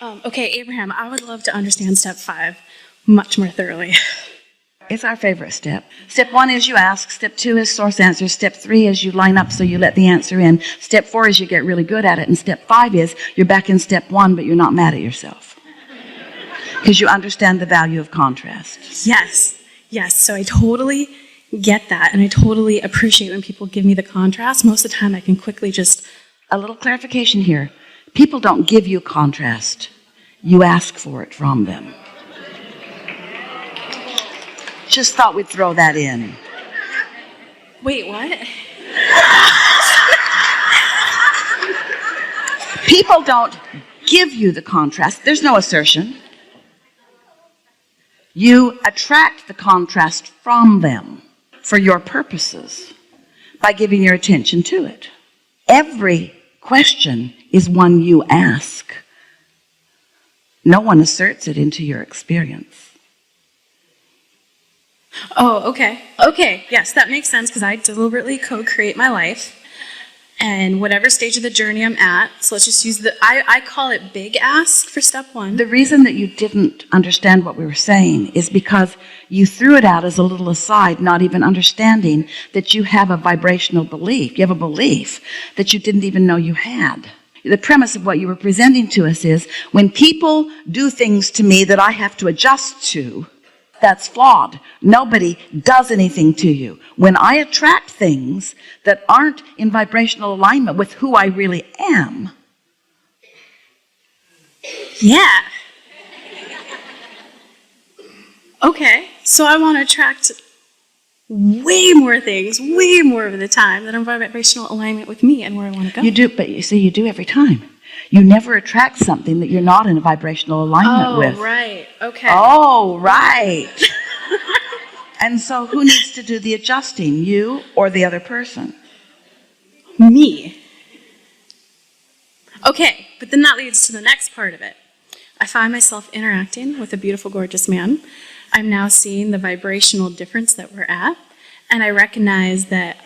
Okay, Abraham, I would love to understand step 5 much more thoroughly. It's our favorite step. Step 1 is you ask. Step 2 is source answers. Step 3 is you line up so you let the answer in. Step 4 is you get really good at it. And step 5 is you're back in step 1, but you're not mad at yourself. Because you understand the value of contrast. Yes. So I totally get that, and I totally appreciate when people give me the contrast. Most of the time I can quickly just... A little clarification here. People don't give you contrast. You ask for it from them. Just thought we'd throw that in. Wait, what? People don't give you the contrast. There's no assertion. You attract the contrast from them for your purposes by giving your attention to it. Every question is one you ask. No one asserts it into your experience. Oh, okay, yes, that makes sense, because I deliberately co-create my life, and whatever stage of the journey I'm at, so let's just use I call it big ask for step 1. The reason that you didn't understand what we were saying is because you threw it out as a little aside, not even understanding that you have a vibrational belief. You have a belief that you didn't even know you had. The premise of what you were presenting to us is, when people do things to me that I have to adjust to, that's flawed. Nobody does anything to you. When I attract things that aren't in vibrational alignment with who I really am. Yeah. Okay, so I want to attract way more things, way more of the time that are in vibrational alignment with me and where I want to go. You do, but you see, you do every time. You never attract something that you're not in a vibrational alignment with. Oh, right. Okay. Oh, right. And so who needs to do the adjusting, you or the other person? Me. Okay, but then that leads to the next part of it. I find myself interacting with a beautiful, gorgeous man. I'm now seeing the vibrational difference that we're at, and I recognize that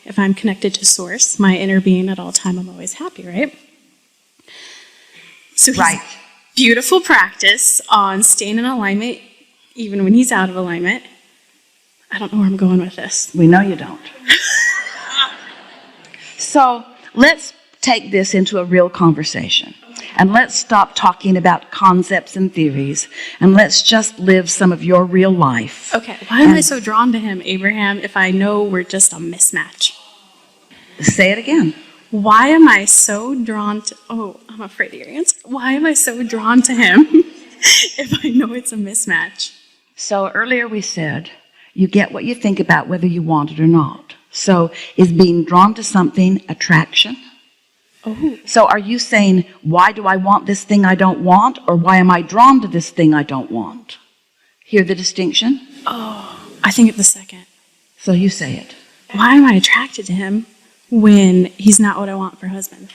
if I'm connected to Source, my inner being at all time, I'm always happy, right? So right. Beautiful practice on staying in alignment even when he's out of alignment. I don't know where I'm going with this. We know you don't. So let's take this into a real conversation. And let's stop talking about concepts and theories, and let's just live some of your real life. Okay, why am I so drawn to him, Abraham, if I know we're just a mismatch? Say it again. Why am I so drawn to... Oh, I'm afraid of your answer. Why am I so drawn to him if I know it's a mismatch? So earlier we said, you get what you think about whether you want it or not. So is being drawn to something attraction? Oh. So are you saying, why do I want this thing I don't want, or why am I drawn to this thing I don't want? Hear the distinction? Oh, I think it's the second. So you say it. Why am I attracted to him when he's not what I want for a husband?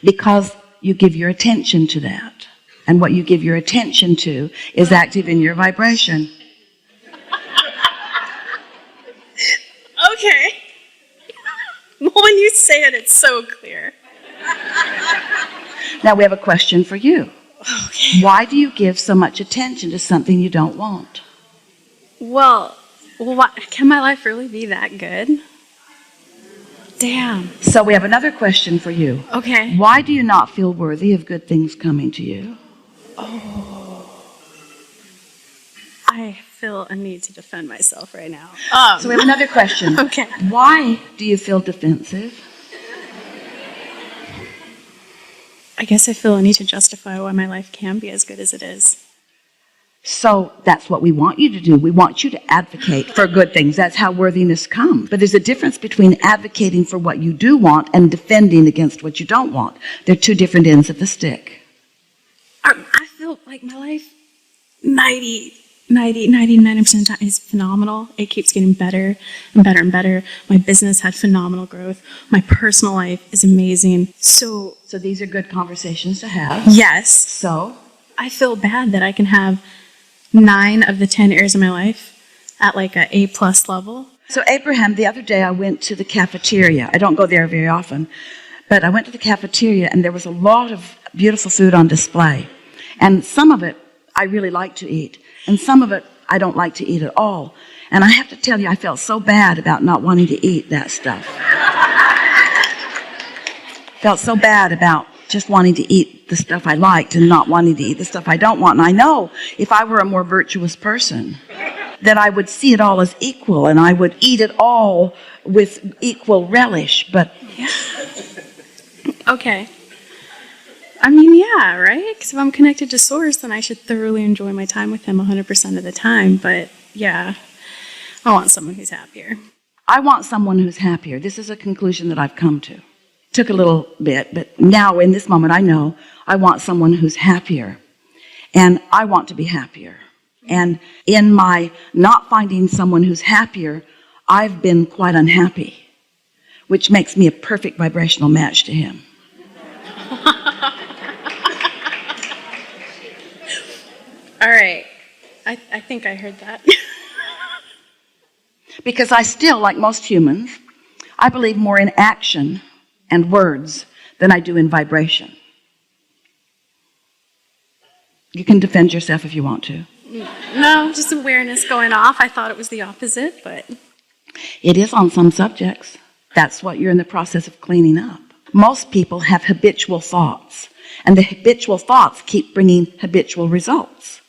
Because you give your attention to that. And what you give your attention to is active in your vibration. Okay. Well, when you say it, it's so clear. Now we have a question for you. Okay. Why do you give so much attention to something you don't want? Well, can my life really be that good? Damn. So we have another question for you. Okay. Why do you not feel worthy of good things coming to you? Oh. I feel a need to defend myself right now. So we have another question. Okay. Why do you feel defensive? I guess I feel a need to justify why my life can be as good as it is. So that's what we want you to do. We want you to advocate for good things. That's how worthiness comes. But there's a difference between advocating for what you do want and defending against what you don't want. They're two different ends of the stick. I feel like my life 99% of the time is phenomenal. It keeps getting better and better and better. My business had phenomenal growth. My personal life is amazing. So these are good conversations to have. Yes. So I feel bad that I can have 9 of the 10 areas of my life at like a A+ level. So Abraham, the other day I went to the cafeteria. I don't go there very often, but I went to the cafeteria and there was a lot of beautiful food on display. And some of it I really like to eat, and some of it I don't like to eat at all. And I have to tell you, I felt so bad about not wanting to eat that stuff. Felt so bad about just wanting to eat the stuff I liked and not wanting to eat the stuff I don't want. And I know if I were a more virtuous person, that I would see it all as equal and I would eat it all with equal relish. But Yeah. Okay. I mean, yeah, right? Because if I'm connected to Source, then I should thoroughly enjoy my time with him 100% of the time. But yeah, I want someone who's happier. I want someone who's happier. This is a conclusion that I've come to. Took a little bit, but now in this moment I know I want someone who's happier. And I want to be happier. And in my not finding someone who's happier, I've been quite unhappy, which makes me a perfect vibrational match to him. All right. I think I heard that. Because I still, like most humans, I believe more in action and words than I do in vibration. You can defend yourself if you want to. No, just awareness going off. I thought it was the opposite, but It is on some subjects. That's what you're in the process of cleaning up. Most people have habitual thoughts, and the habitual thoughts keep bringing habitual results.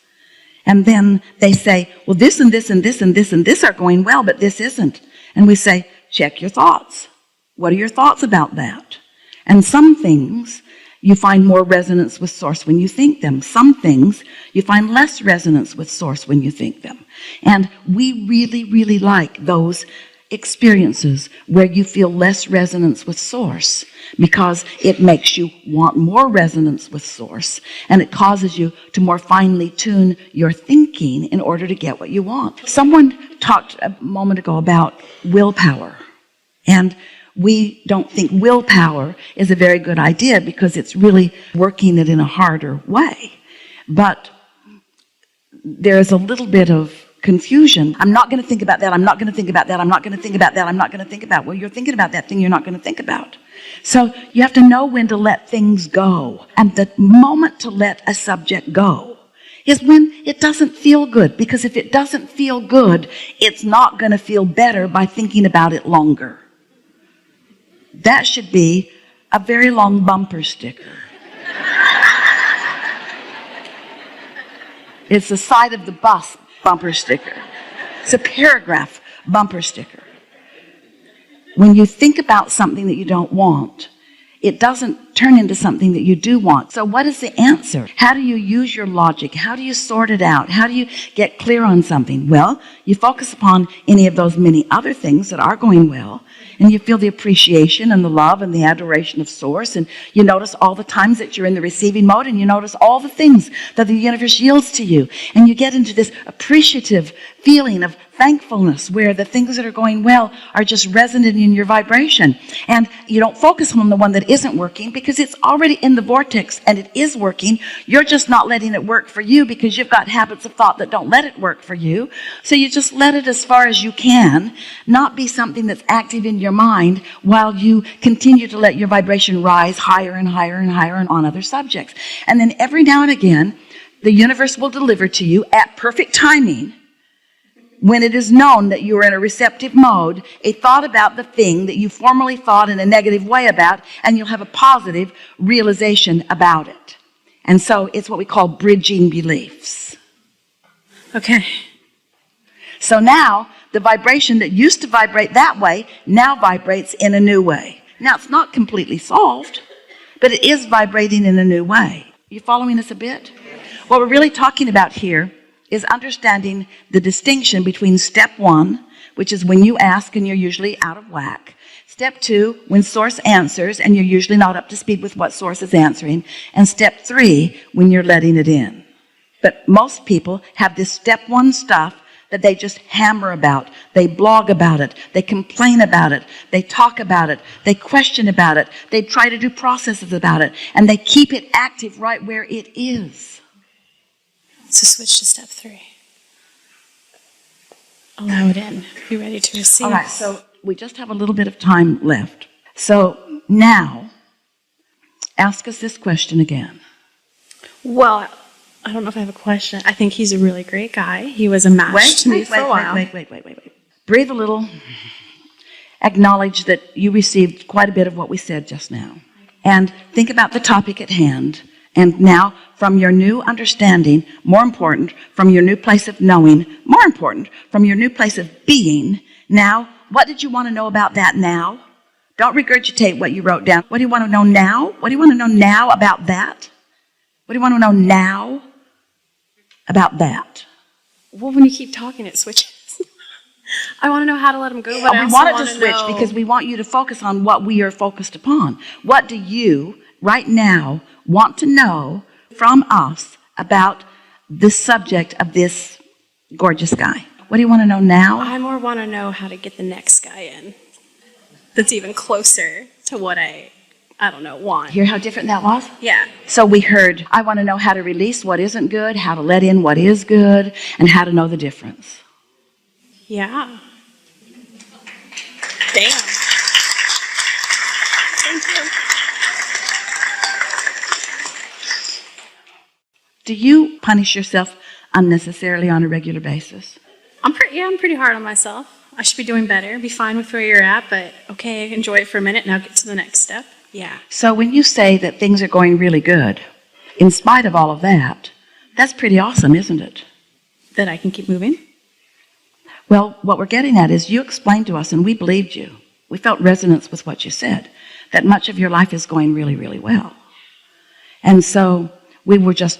And then they say, well, this and this and this and this and this are going well, but this isn't. And we say, check your thoughts. What are your thoughts about that? And some things you find more resonance with Source when you think them. Some things you find less resonance with Source when you think them. And we really, really like those experiences where you feel less resonance with Source, because it makes you want more resonance with Source, and it causes you to more finely tune your thinking in order to get what you want. Someone talked a moment ago about willpower, and we don't think willpower is a very good idea because it's really working it in a harder way. But there's a little bit of confusion. I'm not going to think about that. I'm not going to think about that. I'm not going to think about that. I'm not going to think about. Well, you're thinking about that thing you're not going to think about. So you have to know when to let things go. And the moment to let a subject go is when it doesn't feel good. Because if it doesn't feel good, it's not going to feel better by thinking about it longer. That should be a very long bumper sticker. It's the side of the bus bumper sticker. It's a paragraph bumper sticker. When you think about something that you don't want, it doesn't turn into something that you do want. So what is the answer? How do you use your logic? How do you sort it out? How do you get clear on something? Well, you focus upon any of those many other things that are going well, and you feel the appreciation and the love and the adoration of Source, and you notice all the times that you're in the receiving mode, and you notice all the things that the universe yields to you, and you get into this appreciative feeling of thankfulness where the things that are going well are just resonating in your vibration. And you don't focus on the one that isn't working because it's already in the vortex and it is working. You're just not letting it work for you because you've got habits of thought that don't let it work for you. So you just let it as far as you can, not be something that's active in your mind while you continue to let your vibration rise higher and higher and higher and on other subjects. And then every now and again, the universe will deliver to you at perfect timing, when it is known that you are in a receptive mode, a thought about the thing that you formerly thought in a negative way about, and you'll have a positive realization about it. And so it's what we call bridging beliefs. okay. So now the vibration that used to vibrate that way now vibrates in a new way. Now it's not completely solved, but it is vibrating in a new way. Are you following us a bit? What we're really talking about here is understanding the distinction between step 1, which is when you ask and you're usually out of whack. Step 2, when Source answers and you're usually not up to speed with what Source is answering. And step 3, when you're letting it in. But most people have this step 1 stuff that they just hammer about. They blog about it. They complain about it. They talk about it. They question about it. They try to do processes about it. And they keep it active right where it is. So switch to step 3. Allow it in. Be ready to receive. All right, so we just have a little bit of time left. So now, Ask us this question again. Well, I don't know if I have a question. I think he's a really great guy. He was a match to me for a while. Wait. Breathe a little. Acknowledge that you received quite a bit of what we said just now. And think about the topic at hand. And now, from your new understanding, more important, from your new place of knowing, more important, from your new place of being, now, what did you want to know about that now? Don't regurgitate what you wrote down. What do you want to know now? What do you want to know now about that? What do you want to know now about that? Well, when you keep talking, it switches. I want to know how to let him go, but I we also want it want to switch because we want you to focus on what we are focused upon. What do you, right now, want to know from us about the subject of this gorgeous guy? What do you want to know now? I more want to know how to get the next guy in that's even closer to what I don't know, want. Hear how different that was? Yeah. So we heard, I want to know how to release what isn't good, how to let in what is good, and how to know the difference. Yeah. Damn. Thank you. Do you punish yourself unnecessarily on a regular basis? I'm pretty hard on myself. I should be doing better. Be fine with where you're at, but okay, enjoy it for a minute. Now get to the next step. Yeah. So when you say that things are going really good, in spite of all of that, that's pretty awesome, isn't it? That I can keep moving? Well, what we're getting at is you explained to us, and we believed you. We felt resonance with what you said, that much of your life is going really, really well. And so we were just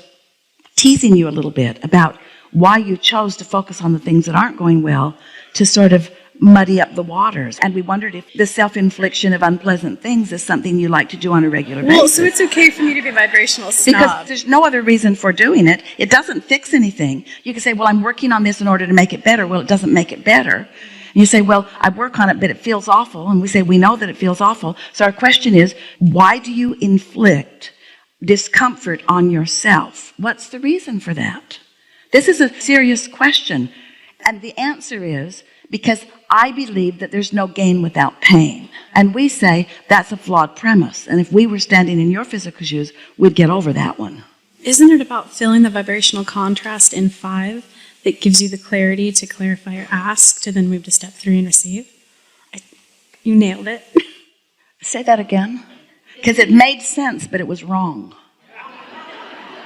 teasing you a little bit about why you chose to focus on the things that aren't going well to sort of muddy up the waters. And we wondered if the self-infliction of unpleasant things is something you like to do on a regular basis. Well, so it's okay for me to be vibrational snob. Because there's no other reason for doing it. It doesn't fix anything. You can say, well, I'm working on this in order to make it better. Well, it doesn't make it better. And you say, well, I work on it, but it feels awful. And we say, we know that it feels awful. So our question is, why do you inflict discomfort on yourself? What's the reason for that? This is a serious question. And the answer is, because I believe that there's no gain without pain. And we say that's a flawed premise. And if we were standing in your physical shoes, we'd get over that one. Isn't it about feeling the vibrational contrast in 5 that gives you the clarity to clarify or ask to then move to step 3 and receive? You nailed it. Say that again. Because it made sense, but it was wrong.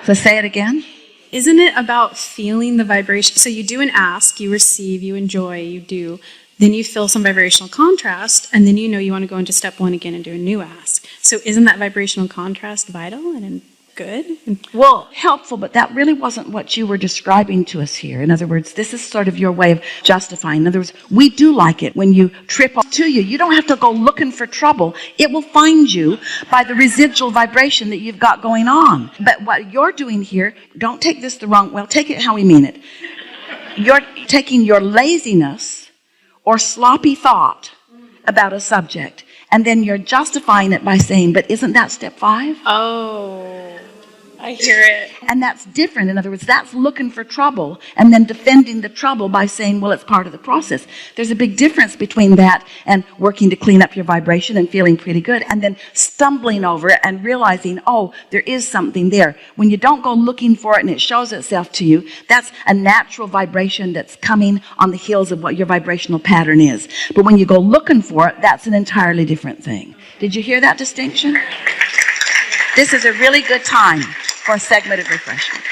So say it again. Isn't it about feeling the vibration? So you do an ask, you receive, you enjoy, you do. Then you feel some vibrational contrast, and then you know you want to go into step 1 again and do a new ask. So isn't that vibrational contrast vital and good? Well, helpful, but that really wasn't what you were describing to us here. In other words, this is sort of your way of justifying. In other words, we do like it when you trip up to you. You don't have to go looking for trouble. It will find you by the residual vibration that you've got going on. But what you're doing here, don't take this the wrong way. Well, take it how we mean it. You're taking your laziness or sloppy thought about a subject, and then you're justifying it by saying, but isn't that step 5? Oh, I hear it. And that's different. In other words, that's looking for trouble and then defending the trouble by saying, well, it's part of the process. There's a big difference between that and working to clean up your vibration and feeling pretty good and then stumbling over it and realizing, oh, there is something there. When you don't go looking for it and it shows itself to you, that's a natural vibration that's coming on the heels of what your vibrational pattern is. But when you go looking for it, that's an entirely different thing. Did you hear that distinction? This is a really good time for a segment of refreshment.